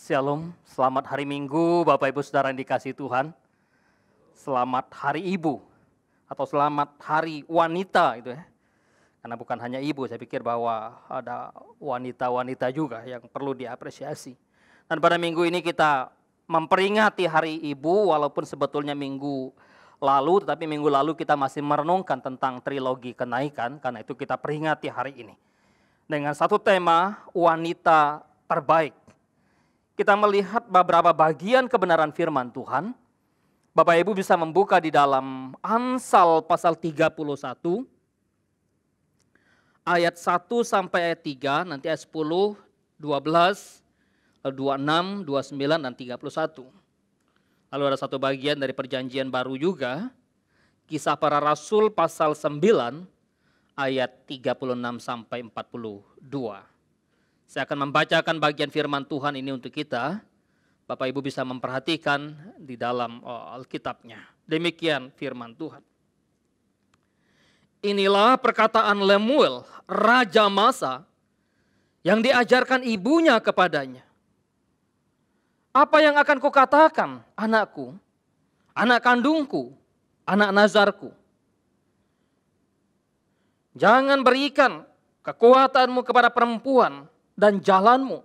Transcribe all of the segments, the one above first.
Shalom, selamat hari Minggu Bapak Ibu Saudara yang dikasihi Tuhan. Selamat Hari Ibu atau selamat Hari Wanita itu ya. Karena bukan hanya ibu, saya pikir bahwa ada wanita-wanita juga yang perlu diapresiasi. Dan pada minggu ini kita memperingati Hari Ibu walaupun sebetulnya minggu lalu, tetapi minggu lalu kita masih merenungkan tentang trilogi kenaikan, karena itu kita peringati hari ini. Dengan satu tema, wanita terbaik. Kita melihat beberapa bagian kebenaran firman Tuhan. Bapak Ibu bisa membuka di dalam Amsal pasal 31, ayat 1 sampai ayat 3, nanti ayat 10, 12, 26, 29, dan 31. Lalu ada satu bagian dari perjanjian baru juga, Kisah Para Rasul pasal 9, ayat 36 sampai 42. Saya akan membacakan bagian firman Tuhan ini untuk kita. Bapak Ibu bisa memperhatikan di dalam Alkitabnya. Demikian firman Tuhan. Inilah perkataan Lemuel, Raja Masa, yang diajarkan ibunya kepadanya. Apa yang akan kukatakan, anakku, anak kandungku, anak nazarku? Jangan berikan kekuatanmu kepada perempuan dan jalanmu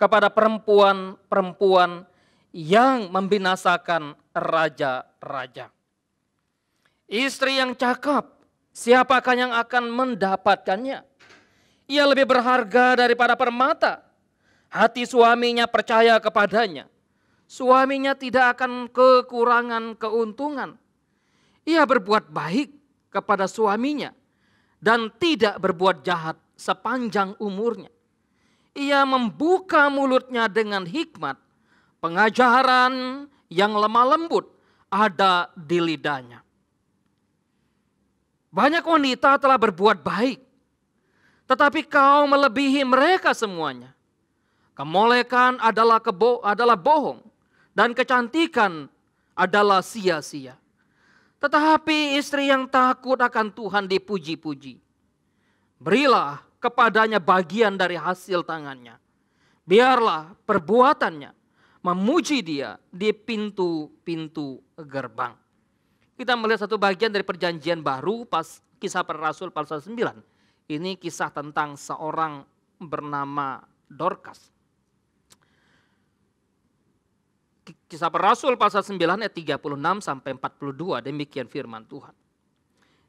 kepada perempuan-perempuan yang membinasakan raja-raja. Istri yang cakap, siapakah yang akan mendapatkannya? Ia lebih berharga daripada permata. Hati suaminya percaya kepadanya. Suaminya tidak akan kekurangan keuntungan. Ia berbuat baik kepada suaminya dan tidak berbuat jahat sepanjang umurnya. Ia membuka mulutnya dengan hikmat, pengajaran yang lemah lembut ada di lidahnya. Banyak wanita telah berbuat baik, tetapi kau melebihi mereka semuanya. Kemolekan adalah bohong, dan kecantikan adalah sia-sia. Tetapi istri yang takut akan Tuhan dipuji-puji. Berilah kepadanya bagian dari hasil tangannya. Biarlah perbuatannya memuji dia di pintu-pintu gerbang. Kita melihat satu bagian dari perjanjian baru pas Kisah Para Rasul pasal 9. Ini kisah tentang seorang bernama Dorcas. Kisah Para Rasul pasal 9 ayat 36 sampai 42, demikian firman Tuhan.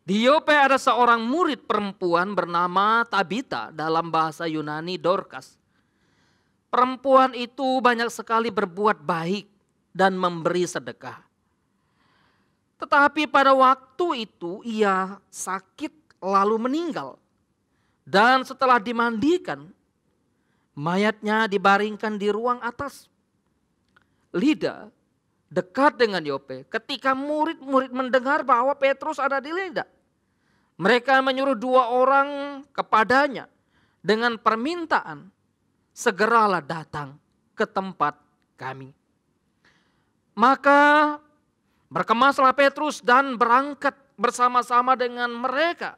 Di Yope ada seorang murid perempuan bernama Tabita, dalam bahasa Yunani Dorcas. Perempuan itu banyak sekali berbuat baik dan memberi sedekah. Tetapi pada waktu itu ia sakit lalu meninggal. Dan setelah dimandikan, mayatnya dibaringkan di ruang atas. Lida dekat dengan Yope. Ketika murid-murid mendengar bahwa Petrus ada di Lida, mereka menyuruh 2 orang kepadanya dengan permintaan, segeralah datang ke tempat kami. Maka berkemaslah Petrus dan berangkat bersama-sama dengan mereka.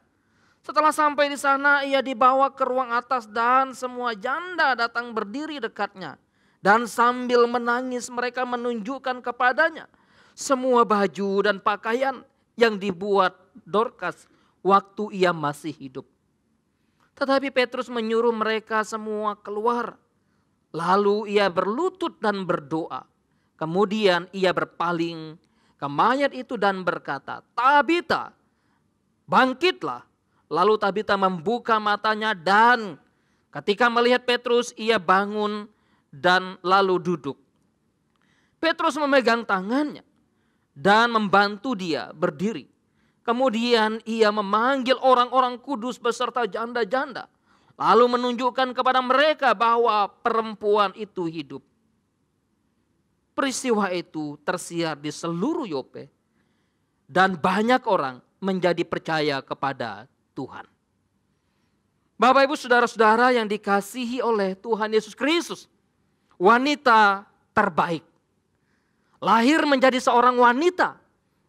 Setelah sampai di sana, ia dibawa ke ruang atas dan semua janda datang berdiri dekatnya. Dan sambil menangis mereka menunjukkan kepadanya semua baju dan pakaian yang dibuat Dorcas waktu ia masih hidup. Tetapi Petrus menyuruh mereka semua keluar. Lalu ia berlutut dan berdoa. Kemudian ia berpaling ke mayat itu dan berkata, Tabita, bangkitlah. Lalu Tabita membuka matanya dan ketika melihat Petrus ia bangun dan lalu duduk. Petrus memegang tangannya dan membantu dia berdiri. Kemudian ia memanggil orang-orang kudus beserta janda-janda. Lalu menunjukkan kepada mereka bahwa perempuan itu hidup. Peristiwa itu tersiar di seluruh Yope. Dan banyak orang menjadi percaya kepada Tuhan. Bapak Ibu Saudara-saudara yang dikasihi oleh Tuhan Yesus Kristus. Wanita terbaik. Lahir menjadi seorang wanita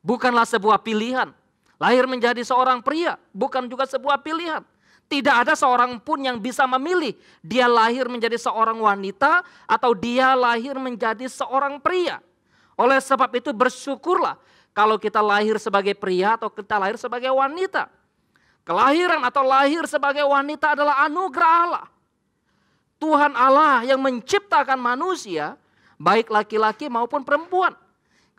bukanlah sebuah pilihan. Lahir menjadi seorang pria bukan juga sebuah pilihan. Tidak ada seorang pun yang bisa memilih dia lahir menjadi seorang wanita atau dia lahir menjadi seorang pria. Oleh sebab itu bersyukurlah kalau kita lahir sebagai pria atau kita lahir sebagai wanita. Kelahiran atau lahir sebagai wanita adalah anugerah Allah. Tuhan Allah yang menciptakan manusia, baik laki-laki maupun perempuan.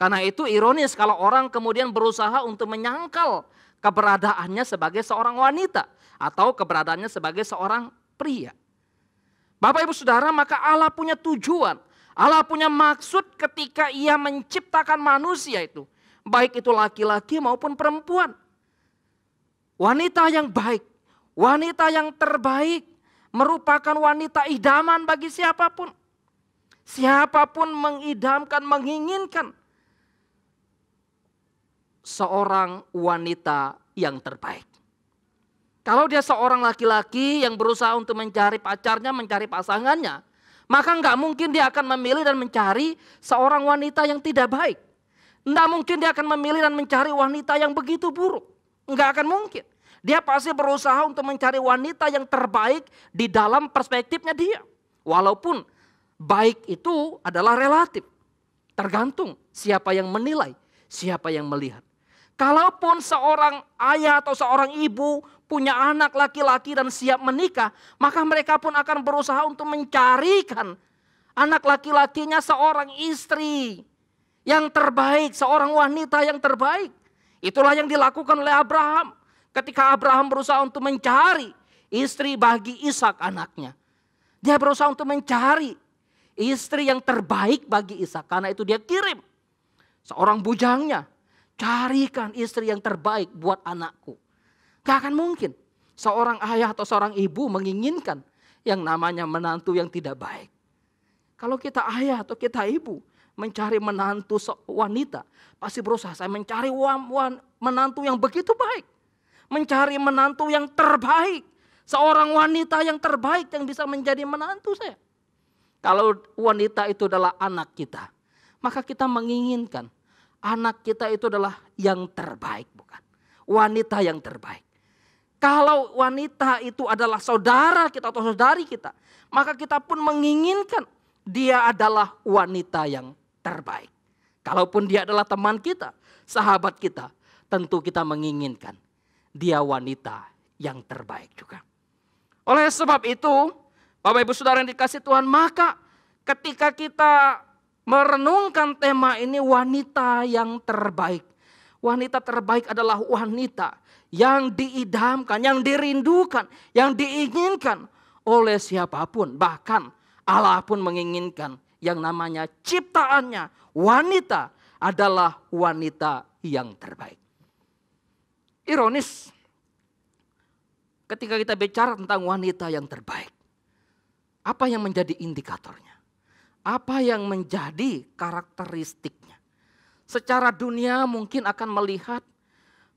Karena itu ironis kalau orang kemudian berusaha untuk menyangkal keberadaannya sebagai seorang wanita atau keberadaannya sebagai seorang pria. Bapak Ibu Saudara, maka Allah punya tujuan, Allah punya maksud ketika Ia menciptakan manusia itu, baik itu laki-laki maupun perempuan. Wanita yang baik, wanita yang terbaik merupakan wanita idaman bagi siapapun. Siapapun mengidamkan, menginginkan seorang wanita yang terbaik. Kalau dia seorang laki-laki yang berusaha untuk mencari pacarnya, mencari pasangannya, maka nggak mungkin dia akan memilih dan mencari seorang wanita yang tidak baik. Nggak mungkin dia akan memilih dan mencari wanita yang begitu buruk. Nggak akan mungkin. Dia pasti berusaha untuk mencari wanita yang terbaik di dalam perspektifnya dia. Walaupun baik itu adalah relatif. Tergantung siapa yang menilai, siapa yang melihat. Kalaupun seorang ayah atau seorang ibu punya anak laki-laki dan siap menikah, maka mereka pun akan berusaha untuk mencarikan anak laki-lakinya seorang istri yang terbaik, seorang wanita yang terbaik. Itulah yang dilakukan oleh Abraham. Ketika Abraham berusaha untuk mencari istri bagi Ishak anaknya. Dia berusaha untuk mencari istri yang terbaik bagi Ishak. Karena itu dia kirim seorang bujangnya. Carikan istri yang terbaik buat anakku. Gak akan mungkin seorang ayah atau seorang ibu menginginkan yang namanya menantu yang tidak baik. Kalau kita ayah atau kita ibu mencari menantu wanita, pasti berusaha saya mencari menantu yang begitu baik. Mencari menantu yang terbaik. Seorang wanita yang terbaik yang bisa menjadi menantu saya. Kalau wanita itu adalah anak kita, maka kita menginginkan anak kita itu adalah yang terbaik, bukan? Wanita yang terbaik. Kalau wanita itu adalah saudara kita atau saudari kita, maka kita pun menginginkan dia adalah wanita yang terbaik. Kalaupun dia adalah teman kita, sahabat kita, tentu kita menginginkan dia wanita yang terbaik juga. Oleh sebab itu, Bapak Ibu Saudara yang dikasihi Tuhan, maka ketika kita merenungkan tema ini wanita yang terbaik. Wanita terbaik adalah wanita yang diidamkan, yang dirindukan, yang diinginkan oleh siapapun. Bahkan Allah pun menginginkan yang namanya ciptaannya. Wanita adalah wanita yang terbaik. Ironis ketika kita bicara tentang wanita yang terbaik. Apa yang menjadi indikatornya? Apa yang menjadi karakteristiknya? Secara dunia mungkin akan melihat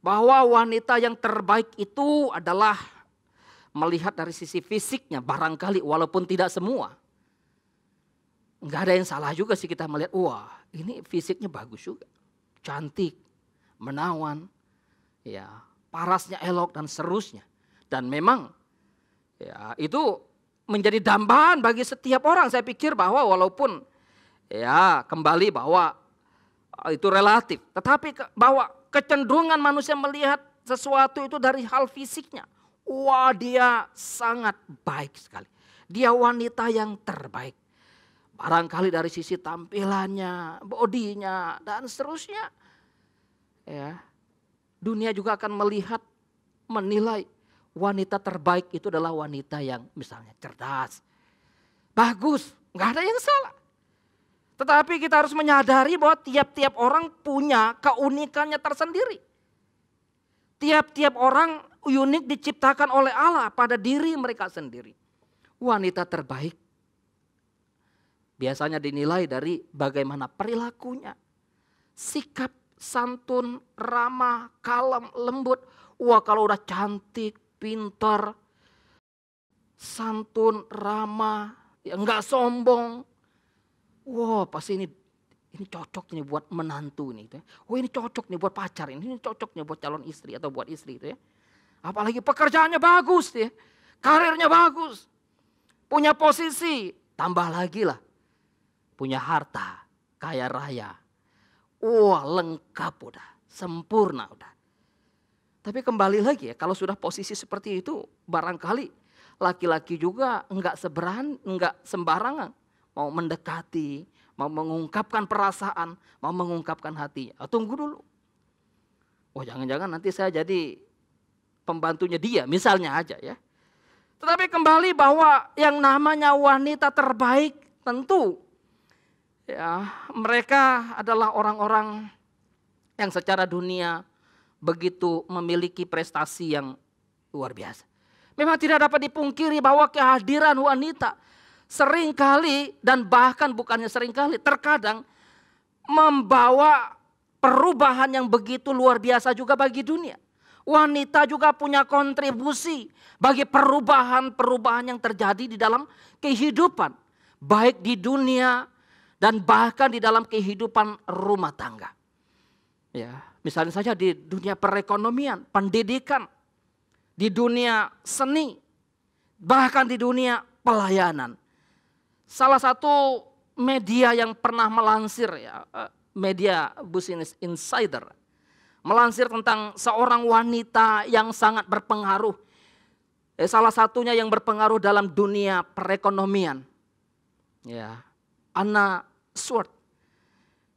bahwa wanita yang terbaik itu adalah melihat dari sisi fisiknya barangkali walaupun tidak semua. Enggak ada yang salah juga sih kita melihat, wah ini fisiknya bagus juga. Cantik, menawan, ya parasnya elok dan seterusnya. Dan memang ya itu menjadi dambaan bagi setiap orang. Saya pikir bahwa walaupun ya kembali bahwa itu relatif. Tetapi bahwa kecenderungan manusia melihat sesuatu itu dari hal fisiknya. Wah dia sangat baik sekali. Dia wanita yang terbaik. Barangkali dari sisi tampilannya, bodinya dan seterusnya. Ya, dunia juga akan melihat, menilai wanita terbaik itu adalah wanita yang misalnya cerdas, bagus, nggak ada yang salah. Tetapi kita harus menyadari bahwa tiap-tiap orang punya keunikannya tersendiri. Tiap-tiap orang unik diciptakan oleh Allah pada diri mereka sendiri. Wanita terbaik biasanya dinilai dari bagaimana perilakunya, sikap, santun, ramah, kalem, lembut. Wah kalau udah cantik, pintar, santun, ramah, ya nggak sombong. Wah pasti ini cocok nih buat menantu nih. Gitu ya. Oh ini cocok nih buat pacar, ini cocok nih buat calon istri atau buat istri itu ya. Apalagi pekerjaannya bagus ya. Karirnya bagus. Punya posisi. Tambah lagi lah. Punya harta. Kaya raya. Wah, lengkap udah. Sempurna udah. Tapi kembali lagi ya, kalau sudah posisi seperti itu, barangkali laki-laki juga enggak sembarangan mau mendekati, mau mengungkapkan perasaan, mau mengungkapkan hati. Tunggu dulu. Oh, jangan-jangan nanti saya jadi pembantunya dia, misalnya aja ya. Tetapi kembali bahwa yang namanya wanita terbaik tentu ya, mereka adalah orang-orang yang secara dunia begitu memiliki prestasi yang luar biasa. Memang tidak dapat dipungkiri bahwa kehadiran wanita seringkali dan bahkan bukannya seringkali, terkadang membawa perubahan yang begitu luar biasa juga bagi dunia. Wanita juga punya kontribusi bagi perubahan-perubahan yang terjadi di dalam kehidupan. Baik di dunia dan bahkan di dalam kehidupan rumah tangga. Ya, misalnya saja di dunia perekonomian, pendidikan, di dunia seni, bahkan di dunia pelayanan. Salah satu media yang pernah melansir ya, media Business Insider, melansir tentang seorang wanita yang sangat berpengaruh. Salah satunya yang berpengaruh dalam dunia perekonomian. Ya, Anna Swartz.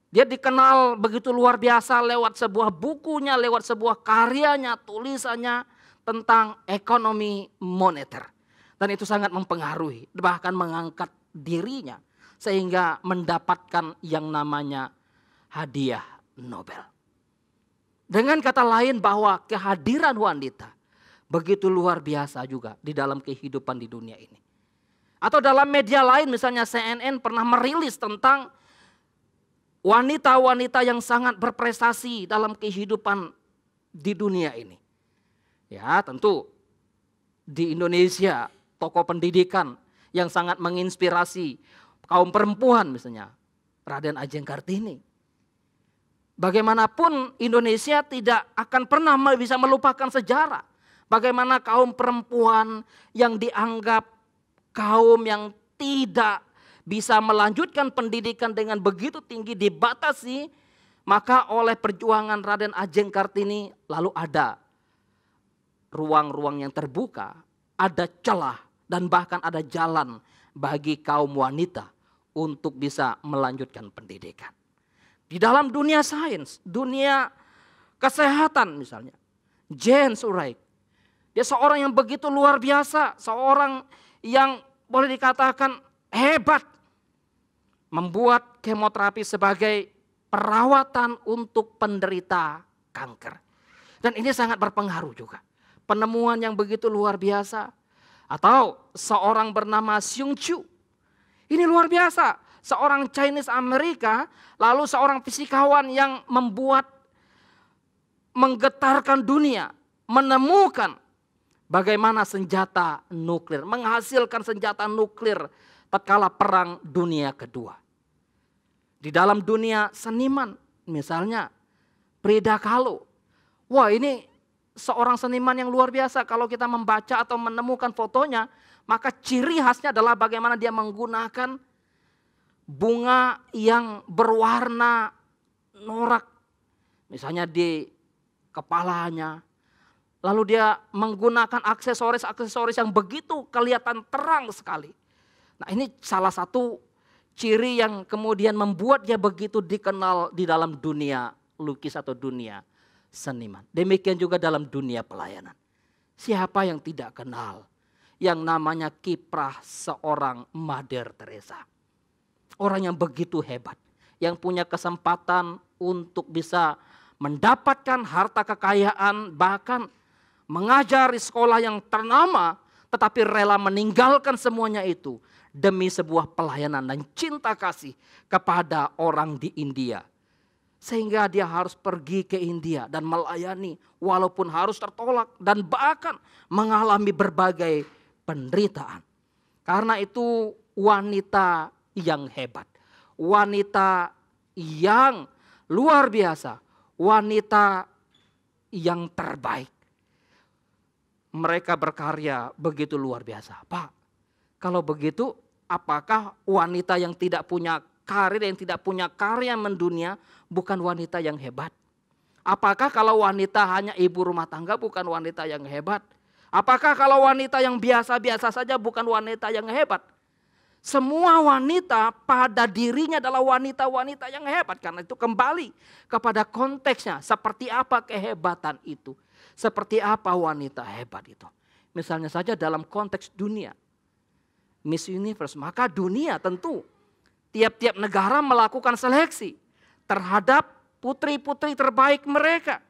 Dia dikenal begitu luar biasa lewat sebuah bukunya, lewat sebuah karyanya, tulisannya tentang ekonomi moneter. Dan itu sangat mempengaruhi, bahkan mengangkat dirinya sehingga mendapatkan yang namanya hadiah Nobel. Dengan kata lain bahwa kehadiran wanita begitu luar biasa juga di dalam kehidupan di dunia ini. Atau dalam media lain misalnya CNN pernah merilis tentang wanita-wanita yang sangat berprestasi dalam kehidupan di dunia ini. Ya, tentu di Indonesia tokoh pendidikan yang sangat menginspirasi kaum perempuan misalnya Raden Ajeng Kartini. Bagaimanapun Indonesia tidak akan pernah bisa melupakan sejarah. Bagaimana kaum perempuan yang dianggap kaum yang tidak bisa melanjutkan pendidikan dengan begitu tinggi dibatasi, maka oleh perjuangan Raden Ajeng Kartini lalu ada ruang-ruang yang terbuka, ada celah dan bahkan ada jalan bagi kaum wanita untuk bisa melanjutkan pendidikan. Di dalam dunia sains, dunia kesehatan misalnya, Jane Suraj, dia seorang yang begitu luar biasa, seorang yang boleh dikatakan hebat, membuat kemoterapi sebagai perawatan untuk penderita kanker. Dan ini sangat berpengaruh juga. Penemuan yang begitu luar biasa. Atau seorang bernama Xiong Chu. Ini luar biasa. Seorang Chinese Amerika, lalu seorang fisikawan yang menggetarkan dunia. Menemukan bagaimana senjata nuklir. Menghasilkan senjata nuklir tatkala perang dunia kedua. Di dalam dunia seniman misalnya Frida Kahlo. Wah, ini seorang seniman yang luar biasa. Kalau kita membaca atau menemukan fotonya, maka ciri khasnya adalah bagaimana dia menggunakan bunga yang berwarna norak. Misalnya di kepalanya. Lalu dia menggunakan aksesoris-aksesoris yang begitu kelihatan terang sekali. Nah, ini salah satu ciri yang kemudian membuat dia begitu dikenal di dalam dunia lukis atau dunia seniman. Demikian juga dalam dunia pelayanan. Siapa yang tidak kenal yang namanya kiprah seorang Mother Teresa. Orang yang begitu hebat, yang punya kesempatan untuk bisa mendapatkan harta kekayaan, bahkan mengajar di sekolah yang ternama, tetapi rela meninggalkan semuanya itu demi sebuah pelayanan dan cinta kasih kepada orang di India. Sehingga dia harus pergi ke India dan melayani walaupun harus tertolak dan bahkan mengalami berbagai penderitaan. Karena itu wanita yang hebat, wanita yang luar biasa, wanita yang terbaik. mereka berkarya begitu luar biasa. Pak, kalau begitu apakah wanita yang tidak punya karir, yang tidak punya karya mendunia bukan wanita yang hebat? Apakah kalau wanita hanya ibu rumah tangga bukan wanita yang hebat? Apakah kalau wanita yang biasa-biasa saja bukan wanita yang hebat? Semua wanita pada dirinya adalah wanita-wanita yang hebat. Karena itu kembali kepada konteksnya. Seperti apa kehebatan itu? Seperti apa wanita hebat itu? Misalnya saja dalam konteks dunia. Miss Universe. Maka dunia tentu tiap-tiap negara melakukan seleksi terhadap putri-putri terbaik mereka.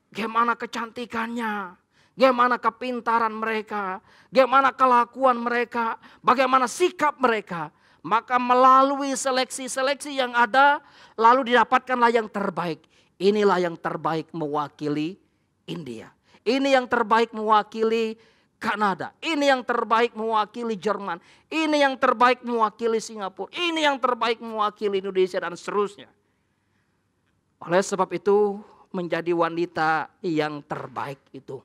Bagaimana kecantikannya, bagaimana kepintaran mereka, bagaimana kelakuan mereka, bagaimana sikap mereka. Maka melalui seleksi-seleksi yang ada, lalu didapatkanlah yang terbaik. Inilah yang terbaik mewakili India. Ini yang terbaik mewakili Kanada. Ini yang terbaik mewakili Jerman. Ini yang terbaik mewakili Singapura. Ini yang terbaik mewakili Indonesia dan seterusnya. Oleh sebab itu menjadi wanita yang terbaik itu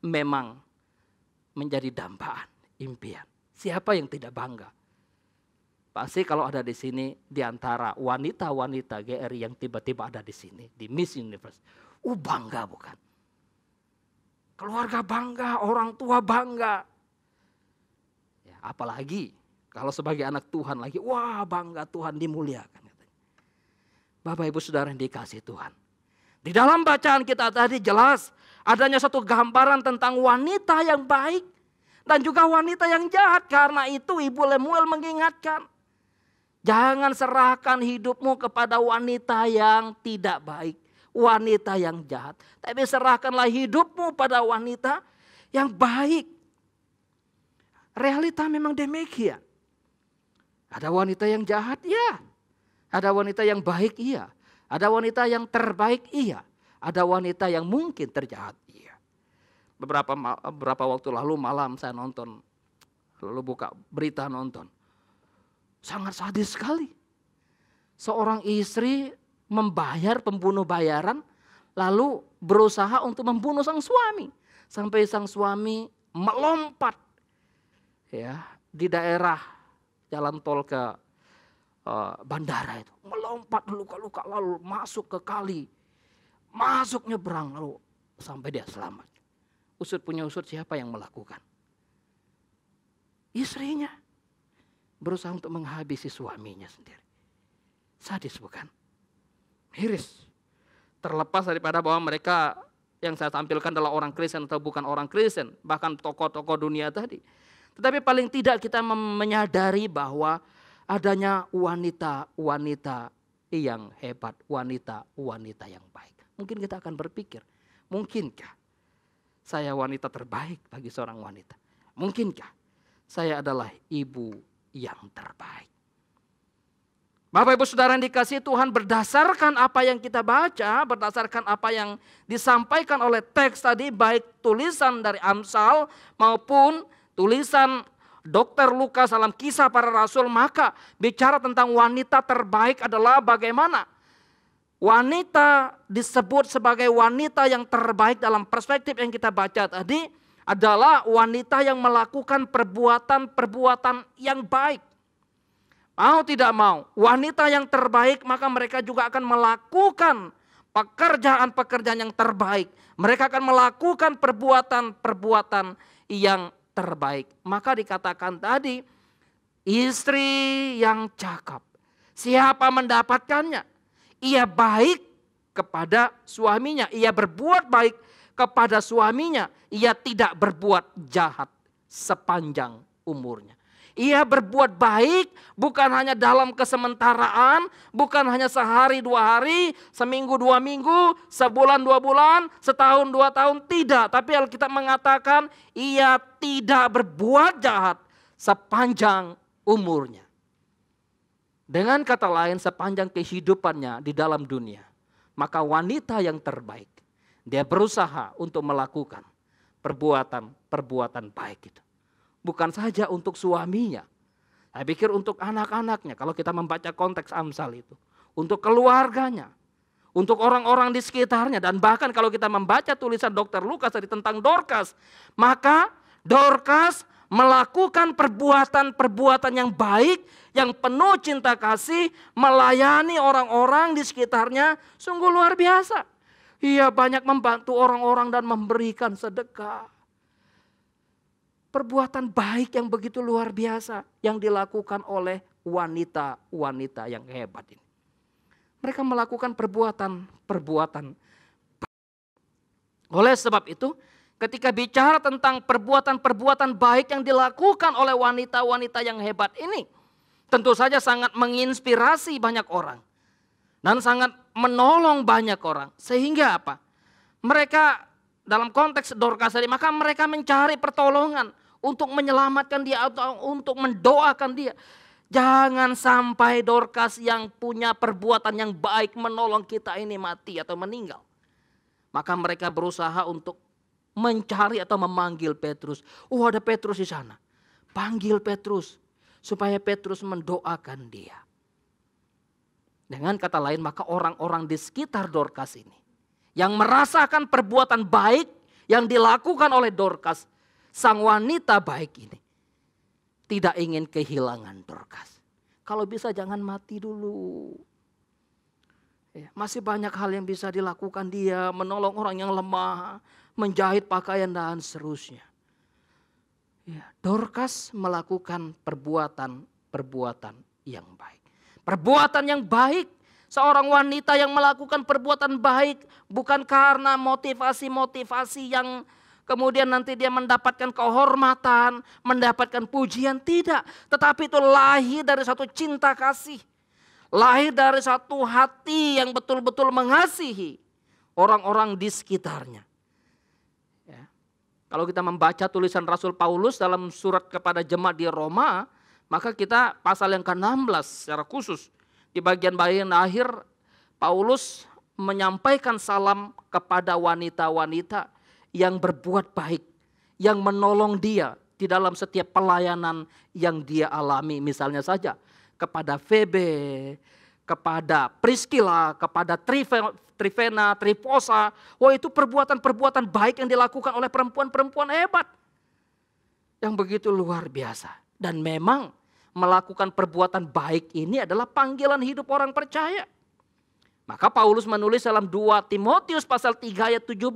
memang menjadi dambaan, impian. Siapa yang tidak bangga? Pasti kalau ada di sini di antara wanita-wanita GRI yang tiba-tiba ada di sini di Miss Universe. Bangga bukan? Keluarga bangga, orang tua bangga. Ya, apalagi kalau sebagai anak Tuhan lagi, wah bangga Tuhan dimuliakan. Bapak Ibu Saudara yang dikasihi Tuhan. Di dalam bacaan kita tadi jelas adanya satu gambaran tentang wanita yang baik dan juga wanita yang jahat. Karena itu Ibu Lemuel mengingatkan, jangan serahkan hidupmu kepada wanita yang tidak baik, wanita yang jahat. Tapi serahkanlah hidupmu pada wanita yang baik. Realita memang demikian. Ada wanita yang jahat, ya. Ada wanita yang baik, iya. Ada wanita yang terbaik, iya. Ada wanita yang mungkin terjahat, iya. Beberapa waktu lalu malam saya nonton, lalu buka berita nonton. Sangat sadis sekali. Seorang istri membayar pembunuh bayaran, lalu berusaha untuk membunuh sang suami. Sampai sang suami melompat ya di daerah jalan tol ke bandara itu, melompat luka-luka lalu masuk ke kali, masuk nyebrang lalu sampai dia selamat. Usut punya usut, siapa yang melakukan? Istrinya berusaha untuk menghabisi suaminya sendiri. Sadis bukan? Miris. Terlepas daripada bahwa mereka yang saya tampilkan adalah orang Kristen atau bukan orang Kristen, bahkan tokoh-tokoh dunia tadi. Tetapi paling tidak kita menyadari bahwa adanya wanita-wanita yang hebat, wanita-wanita yang baik. Mungkin kita akan berpikir, mungkinkah saya wanita terbaik bagi seorang wanita? Mungkinkah saya adalah ibu yang terbaik? Bapak Ibu Saudara yang dikasihi Tuhan, berdasarkan apa yang kita baca, berdasarkan apa yang disampaikan oleh teks tadi, baik tulisan dari Amsal maupun tulisan Dr. Lukas dalam Kisah Para Rasul, maka bicara tentang wanita terbaik adalah bagaimana wanita disebut sebagai wanita yang terbaik dalam perspektif yang kita baca tadi adalah wanita yang melakukan perbuatan-perbuatan yang baik. Mau tidak mau, wanita yang terbaik maka mereka juga akan melakukan pekerjaan-pekerjaan yang terbaik. Mereka akan melakukan perbuatan-perbuatan yang terbaik. Maka dikatakan tadi, istri yang cakap. Siapa mendapatkannya? Ia baik kepada suaminya. Ia berbuat baik kepada suaminya. Ia tidak berbuat jahat sepanjang umurnya. Ia berbuat baik bukan hanya dalam kesementaraan, bukan hanya sehari dua hari, seminggu dua minggu, sebulan dua bulan, setahun dua tahun, tidak. Tapi Alkitab mengatakan ia tidak berbuat jahat sepanjang umurnya. Dengan kata lain sepanjang kehidupannya di dalam dunia. Maka wanita yang terbaik, dia berusaha untuk melakukan perbuatan baik itu. Bukan saja untuk suaminya, saya pikir untuk anak-anaknya. Kalau kita membaca konteks Amsal itu, untuk keluarganya, untuk orang-orang di sekitarnya. Dan bahkan kalau kita membaca tulisan Dr. Lukas tadi tentang Dorcas, maka Dorcas melakukan perbuatan-perbuatan yang baik, yang penuh cinta kasih, melayani orang-orang di sekitarnya, sungguh luar biasa. Ia banyak membantu orang-orang dan memberikan sedekah. Perbuatan baik yang begitu luar biasa yang dilakukan oleh wanita-wanita yang hebat ini. Mereka melakukan perbuatan-perbuatan. Oleh sebab itu, ketika bicara tentang perbuatan-perbuatan baik yang dilakukan oleh wanita-wanita yang hebat ini, tentu saja sangat menginspirasi banyak orang. Dan sangat menolong banyak orang. Sehingga apa? Mereka dalam konteks Dorcas tadi, maka mereka mencari pertolongan untuk menyelamatkan dia atau untuk mendoakan dia. Jangan sampai Dorcas yang punya perbuatan yang baik menolong kita ini mati atau meninggal. Maka mereka berusaha untuk mencari atau memanggil Petrus. Oh, ada Petrus di sana. Panggil Petrus supaya Petrus mendoakan dia. Dengan kata lain, maka orang-orang di sekitar Dorcas ini yang merasakan perbuatan baik yang dilakukan oleh Dorcas, sang wanita baik ini, tidak ingin kehilangan Dorcas. Kalau bisa jangan mati dulu. Ya, masih banyak hal yang bisa dilakukan dia, menolong orang yang lemah, menjahit pakaian dan seterusnya. Ya, Dorcas melakukan perbuatan yang baik. Perbuatan yang baik, seorang wanita yang melakukan perbuatan baik bukan karena motivasi-motivasi yang kemudian nanti dia mendapatkan kehormatan, mendapatkan pujian, tidak. Tetapi itu lahir dari satu cinta kasih. Lahir dari satu hati yang betul-betul mengasihi orang-orang di sekitarnya. Ya. Kalau kita membaca tulisan Rasul Paulus dalam surat kepada jemaat di Roma, maka kita pasal yang ke-16 secara khusus. Di bagian akhir Paulus menyampaikan salam kepada wanita-wanita yang berbuat baik, yang menolong dia di dalam setiap pelayanan yang dia alami. Misalnya saja kepada Febe, kepada Priscilla, kepada Trifena, Trifosa. Wah, itu perbuatan-perbuatan baik yang dilakukan oleh perempuan-perempuan hebat. Yang begitu luar biasa. Dan memang melakukan perbuatan baik ini adalah panggilan hidup orang percaya. Maka Paulus menulis dalam 2 Timotius pasal 3 ayat 17.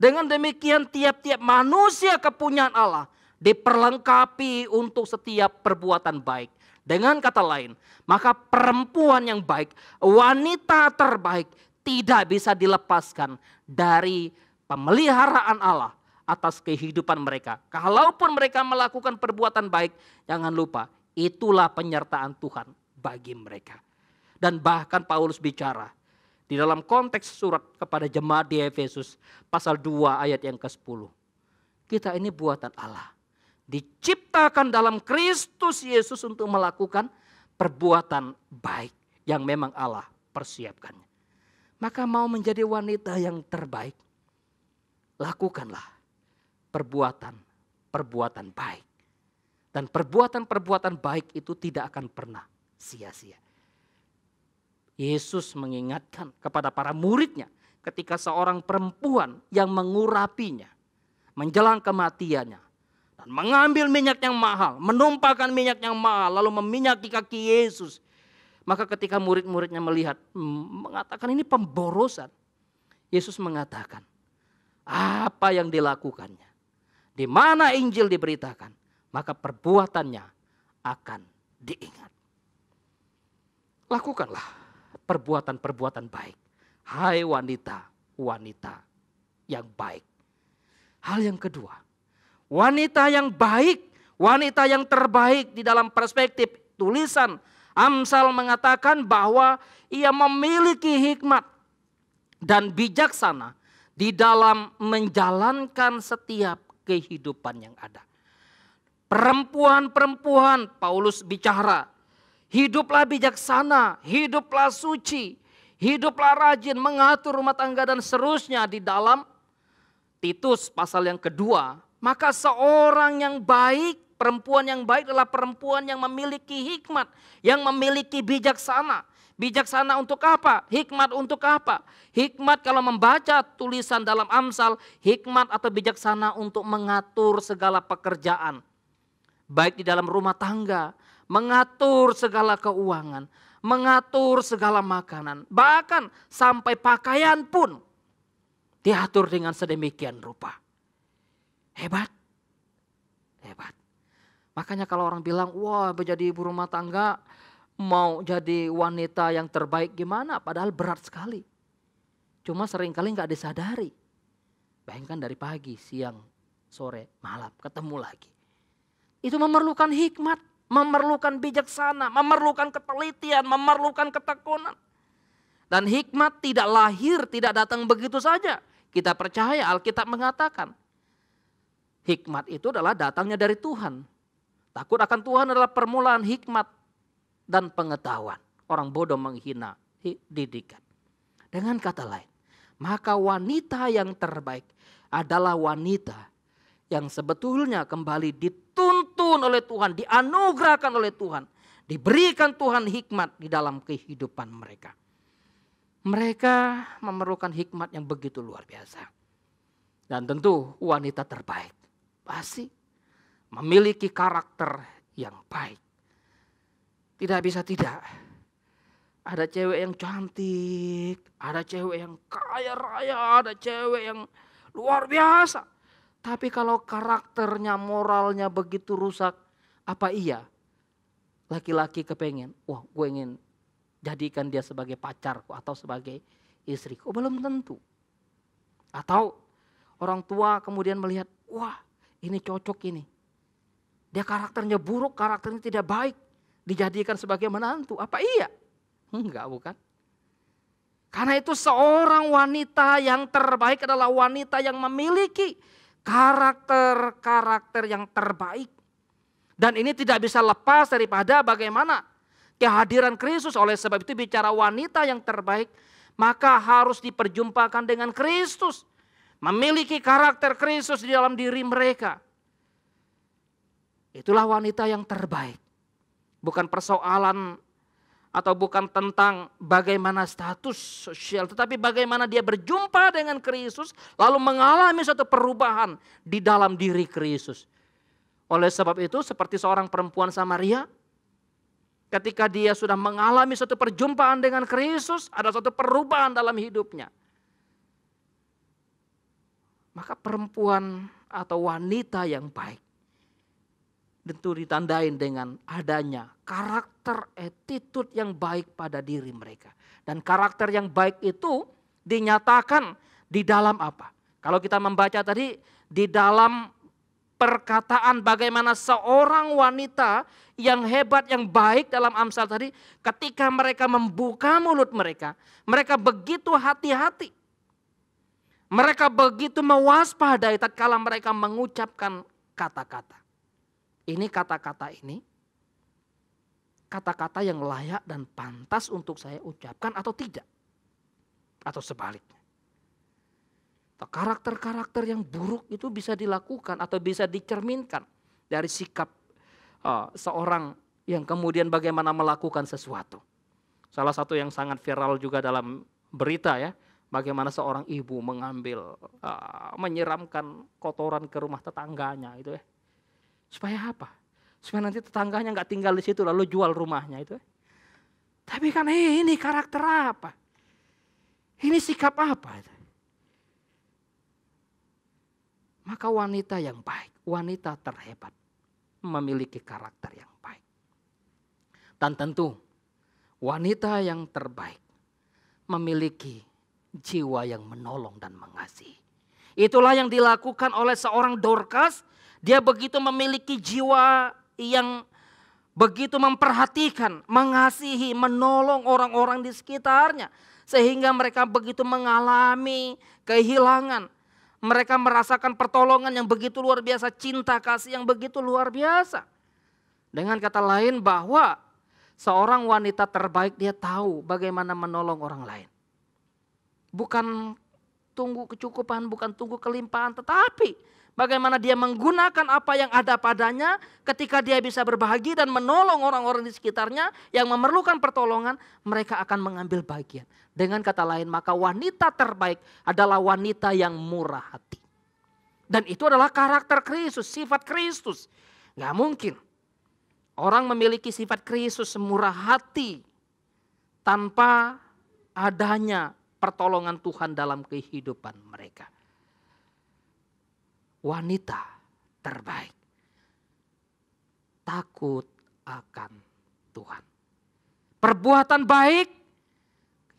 Dengan demikian tiap-tiap manusia kepunyaan Allah diperlengkapi untuk setiap perbuatan baik. Dengan kata lain, maka perempuan yang baik, wanita terbaik tidak bisa dilepaskan dari pemeliharaan Allah atas kehidupan mereka. Kalaupun mereka melakukan perbuatan baik, jangan lupa itulah penyertaan Tuhan bagi mereka. Dan bahkan Paulus bicara di dalam konteks surat kepada jemaat di Efesus pasal 2 ayat yang ke-10. Kita ini buatan Allah. Diciptakan dalam Kristus Yesus untuk melakukan perbuatan baik yang memang Allah persiapkannya. Maka mau menjadi wanita yang terbaik, lakukanlah perbuatan baik. Dan perbuatan-perbuatan baik itu tidak akan pernah sia-sia. Yesus mengingatkan kepada para muridnya ketika seorang perempuan yang mengurapinya menjelang kematiannya. Dan mengambil minyak yang mahal, menumpahkan minyak yang mahal, lalu meminyaki kaki Yesus. Maka ketika murid-muridnya melihat, mengatakan ini pemborosan. Yesus mengatakan, apa yang dilakukannya, di mana Injil diberitakan, maka perbuatannya akan diingat. Lakukanlah perbuatan-perbuatan baik. Hai wanita-wanita yang baik. Hal yang kedua, wanita yang baik, wanita yang terbaik di dalam perspektif tulisan Amsal mengatakan bahwa ia memiliki hikmat dan bijaksana di dalam menjalankan setiap kehidupan yang ada. Perempuan-perempuan, Paulus bicara, hiduplah bijaksana, hiduplah suci, hiduplah rajin, mengatur rumah tangga dan seterusnya di dalam Titus pasal yang kedua. Maka seorang yang baik, perempuan yang baik adalah perempuan yang memiliki hikmat, yang memiliki bijaksana. Bijaksana untuk apa? Hikmat untuk apa? Hikmat kalau membaca tulisan dalam Amsal, hikmat atau bijaksana untuk mengatur segala pekerjaan. Baik di dalam rumah tangga, mengatur segala keuangan, mengatur segala makanan. Bahkan sampai pakaian pun diatur dengan sedemikian rupa. Hebat, hebat. Makanya kalau orang bilang, wah menjadi ibu rumah tangga, mau jadi wanita yang terbaik gimana? Padahal berat sekali. Cuma seringkali gak disadari. Bayangkan dari pagi, siang, sore, malam ketemu lagi. Itu memerlukan hikmat, memerlukan bijaksana, memerlukan ketelitian, memerlukan ketekunan. Dan hikmat tidak lahir, tidak datang begitu saja. Kita percaya Alkitab mengatakan, hikmat itu adalah datangnya dari Tuhan. Takut akan Tuhan adalah permulaan hikmat dan pengetahuan. Orang bodoh menghina didikan. Dengan kata lain, maka wanita yang terbaik adalah wanita yang sebetulnya kembali dituntun oleh Tuhan, dianugerahkan oleh Tuhan, diberikan Tuhan hikmat di dalam kehidupan mereka. Mereka memerlukan hikmat yang begitu luar biasa. Dan tentu wanita terbaik pasti memiliki karakter yang baik. Tidak bisa tidak. Ada cewek yang cantik, ada cewek yang kaya raya, ada cewek yang luar biasa. Tapi kalau karakternya, moralnya begitu rusak, apa iya laki-laki kepengen, wah gue ingin jadikan dia sebagai pacarku atau sebagai istriku? Belum tentu. Atau orang tua kemudian melihat, wah ini cocok ini. Dia karakternya buruk, karakternya tidak baik. Dijadikan sebagai menantu. Apa iya? Enggak, bukan. Karena itu seorang wanita yang terbaik adalah wanita yang memiliki karakter-karakter yang terbaik. Dan ini tidak bisa lepas daripada bagaimana kehadiran Kristus. Oleh sebab itu bicara wanita yang terbaik, maka harus diperjumpakan dengan Kristus. Memiliki karakter Kristus di dalam diri mereka. Itulah wanita yang terbaik. Bukan persoalan atau bukan tentang bagaimana status sosial, tetapi bagaimana dia berjumpa dengan Kristus lalu mengalami suatu perubahan di dalam diri Kristus. Oleh sebab itu seperti seorang perempuan Samaria, ketika dia sudah mengalami suatu perjumpaan dengan Kristus, ada suatu perubahan dalam hidupnya. Maka perempuan atau wanita yang baik tentu ditandain dengan adanya karakter attitude yang baik pada diri mereka. Dan karakter yang baik itu dinyatakan di dalam apa? Kalau kita membaca tadi di dalam perkataan bagaimana seorang wanita yang hebat, yang baik dalam Amsal tadi, ketika mereka membuka mulut mereka, mereka begitu hati-hati. Mereka begitu mewaspadai tatkala mereka mengucapkan kata-kata. Ini kata-kata kata-kata yang layak dan pantas untuk saya ucapkan atau tidak. Atau sebaliknya. Karakter-karakter yang buruk itu bisa dilakukan atau bisa dicerminkan dari sikap seorang yang kemudian bagaimana melakukan sesuatu. Salah satu yang sangat viral juga dalam berita ya, bagaimana seorang ibu mengambil, menyiramkan kotoran ke rumah tetangganya itu ya. Supaya apa? Supaya nanti tetangganya nggak tinggal di situ lalu jual rumahnya itu. Tapi kan ini karakter apa? Ini sikap apa? Maka wanita yang baik, wanita terhebat, memiliki karakter yang baik. Dan tentu wanita yang terbaik memiliki jiwa yang menolong dan mengasihi. Itulah yang dilakukan oleh seorang Dorcas. Dia begitu memiliki jiwa yang begitu memperhatikan, mengasihi, menolong orang-orang di sekitarnya. Sehingga mereka begitu mengalami kehilangan. Mereka merasakan pertolongan yang begitu luar biasa, cinta kasih yang begitu luar biasa. Dengan kata lain bahwa seorang wanita terbaik dia tahu bagaimana menolong orang lain. Bukan tunggu kecukupan, bukan tunggu kelimpahan, tetapi Bagaimana dia menggunakan apa yang ada padanya ketika dia bisa berbagi dan menolong orang-orang di sekitarnya yang memerlukan pertolongan, mereka akan mengambil bagian. Dengan kata lain, maka wanita terbaik adalah wanita yang murah hati. Dan itu adalah karakter Kristus, sifat Kristus. Gak mungkin orang memiliki sifat Kristus semurah hati tanpa adanya pertolongan Tuhan dalam kehidupan mereka. Wanita terbaik takut akan Tuhan. Perbuatan baik,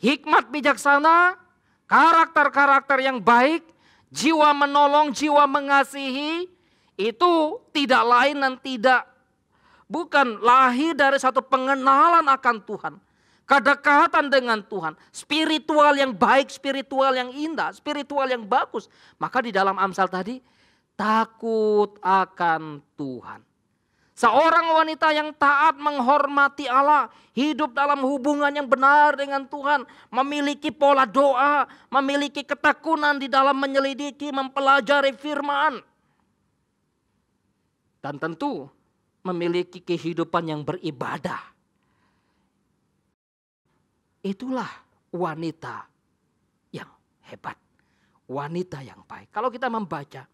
hikmat bijaksana, karakter-karakter yang baik, jiwa menolong, jiwa mengasihi, itu tidak lain dan bukan lahir dari satu pengenalan akan Tuhan. Kedekatan dengan Tuhan, spiritual yang baik, spiritual yang indah, spiritual yang bagus. Maka di dalam Amsal tadi, takut akan Tuhan. Seorang wanita yang taat menghormati Allah, hidup dalam hubungan yang benar dengan Tuhan, memiliki pola doa, memiliki ketekunan di dalam menyelidiki, mempelajari firman. Dan tentu memiliki kehidupan yang beribadah. Itulah wanita yang hebat, wanita yang baik. Kalau kita membaca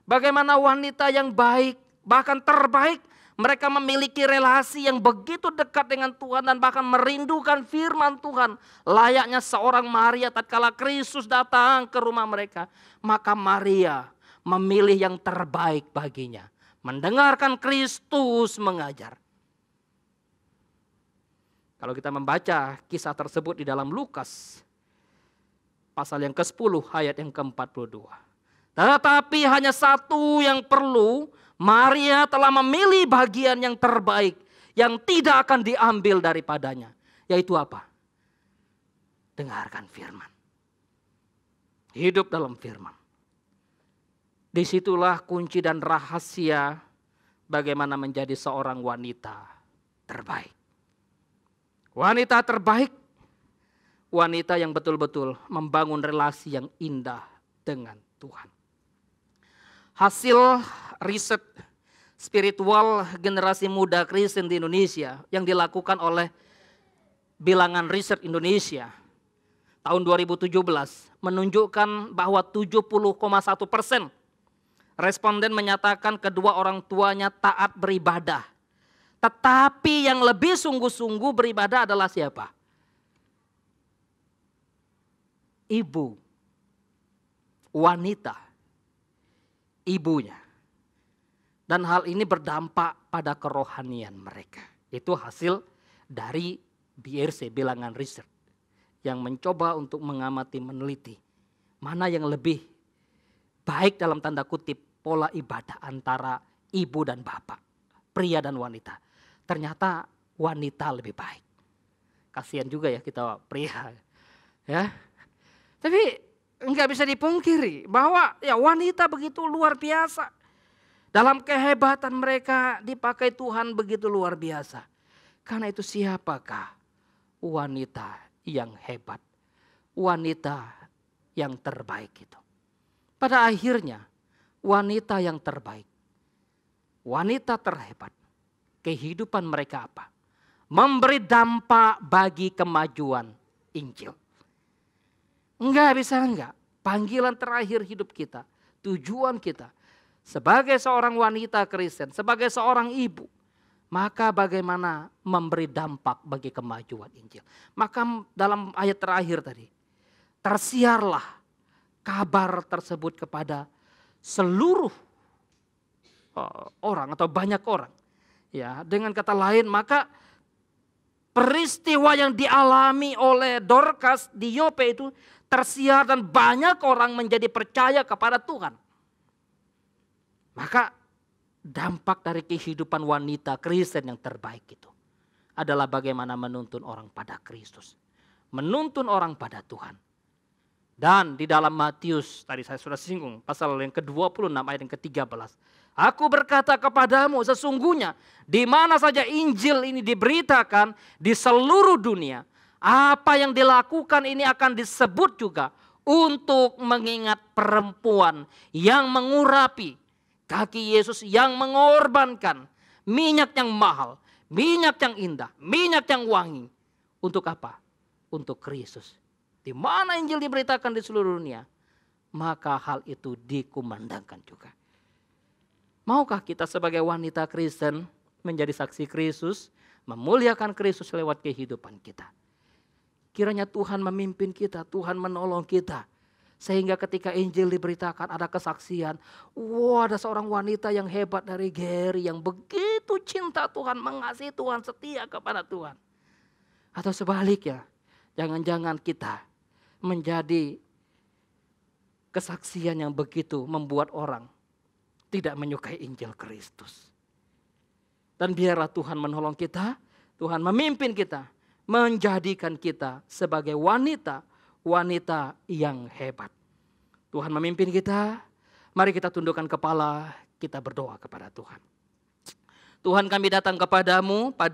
bagaimana wanita yang baik, bahkan terbaik, mereka memiliki relasi yang begitu dekat dengan Tuhan dan bahkan merindukan firman Tuhan. Layaknya seorang Maria tatkala Kristus datang ke rumah mereka, maka Maria memilih yang terbaik baginya, mendengarkan Kristus mengajar. Kalau kita membaca kisah tersebut di dalam Lukas pasal yang ke-10 ayat yang ke-42. Tetapi hanya satu yang perlu, Maria telah memilih bagian yang terbaik yang tidak akan diambil daripadanya. Yaitu apa? Dengarkan firman. Hidup dalam firman. Disitulah kunci dan rahasia bagaimana menjadi seorang wanita terbaik. Wanita terbaik, wanita yang betul-betul membangun relasi yang indah dengan Tuhan. Hasil riset spiritual generasi muda Kristen di Indonesia yang dilakukan oleh Bilangan Riset Indonesia tahun 2017 menunjukkan bahwa 70,1% responden menyatakan kedua orang tuanya taat beribadah. Tetapi yang lebih sungguh-sungguh beribadah adalah siapa? Ibu, wanita, ibunya. Dan hal ini berdampak pada kerohanian mereka. Itu hasil dari BRC, Bilangan Riset, yang mencoba untuk mengamati, meneliti mana yang lebih baik dalam tanda kutip pola ibadah antara ibu dan bapak, pria dan wanita. Ternyata wanita lebih baik. Kasihan juga ya kita pria, ya. Tapi enggak bisa dipungkiri bahwa ya wanita begitu luar biasa. Dalam kehebatan mereka dipakai Tuhan begitu luar biasa. Karena itu siapakah wanita yang hebat? Wanita yang terbaik itu. Pada akhirnya wanita yang terbaik, wanita terhebat, kehidupan mereka apa? Memberi dampak bagi kemajuan Injil. Enggak. Panggilan terakhir hidup kita, tujuan kita sebagai seorang wanita Kristen, sebagai seorang ibu, maka bagaimana memberi dampak bagi kemajuan Injil. Maka dalam ayat terakhir tadi, tersiarlah kabar tersebut kepada seluruh orang atau banyak orang. Ya, dengan kata lain, maka peristiwa yang dialami oleh Dorcas di Yope itu tersiar dan banyak orang menjadi percaya kepada Tuhan. Maka dampak dari kehidupan wanita Kristen yang terbaik itu adalah bagaimana menuntun orang pada Kristus. Menuntun orang pada Tuhan. Dan di dalam Matius, tadi saya sudah singgung, pasal yang ke-26 ayat yang ke-13. Aku berkata kepadamu sesungguhnya di mana saja Injil ini diberitakan di seluruh dunia, apa yang dilakukan ini akan disebut juga untuk mengingat perempuan yang mengurapi kaki Yesus, yang mengorbankan minyak yang mahal, minyak yang indah, minyak yang wangi. Untuk apa? Untuk Kristus. Di mana Injil diberitakan di seluruh dunia, maka hal itu dikumandangkan juga. Maukah kita sebagai wanita Kristen menjadi saksi Kristus, memuliakan Kristus lewat kehidupan kita? Kiranya Tuhan memimpin kita, Tuhan menolong kita. Sehingga ketika Injil diberitakan ada kesaksian. Wah, ada seorang wanita yang hebat dari Geri yang begitu cinta Tuhan, mengasihi Tuhan, setia kepada Tuhan. Atau sebaliknya, jangan-jangan kita menjadi kesaksian yang begitu membuat orang tidak menyukai Injil Kristus. Dan biarlah Tuhan menolong kita, Tuhan memimpin kita, menjadikan kita sebagai wanita yang hebat. Tuhan memimpin kita, mari kita tundukkan kepala, kita berdoa kepada Tuhan. Tuhan, kami datang kepadamu pada